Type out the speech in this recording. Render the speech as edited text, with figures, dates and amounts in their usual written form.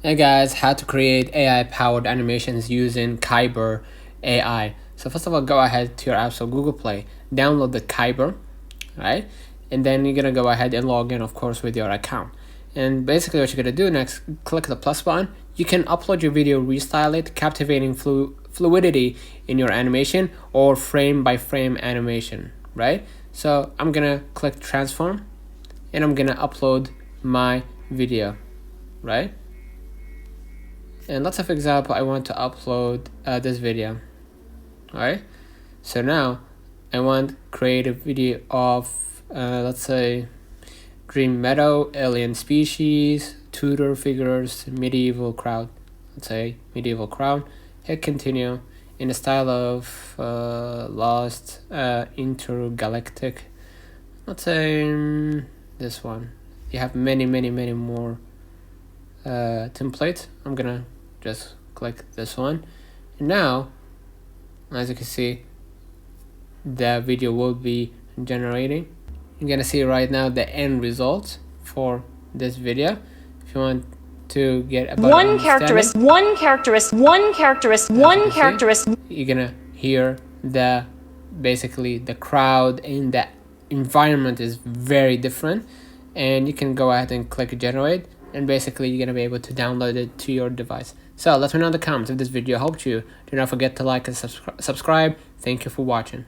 Hey guys, how to create AI powered animations using Kaiber AI. So first of all, go ahead to your App Store, Google Play, download the Kaiber, right? And then you're gonna go ahead and log in, of course, with your account. And basically what you're gonna do next, click the plus button. You can upload your video, restyle it, captivating fluidity in your animation, or frame by frame animation, right? So I'm gonna click transform and I'm gonna upload my video, right? And let's say, for example, I want to upload this video. Alright, so now I want to create a video of let's say Dream Meadow, Alien Species, Tudor Figures, Medieval Crowd. Let's say Medieval Crowd. Hit continue in the style of Lost, Intergalactic. Let's say this one. You have many more templates. I'm gonna just click this one, and now as you can see the video will be generating. You're gonna see right now the end result for this video. If you want to get a one characteristic, you're gonna hear the basically the crowd and the environment is very different, and you can go ahead and click generate, and basically you're gonna be able to download it to your device. So let me know in the comments if this video helped you. Do not forget to like and subscribe. Thank you for watching.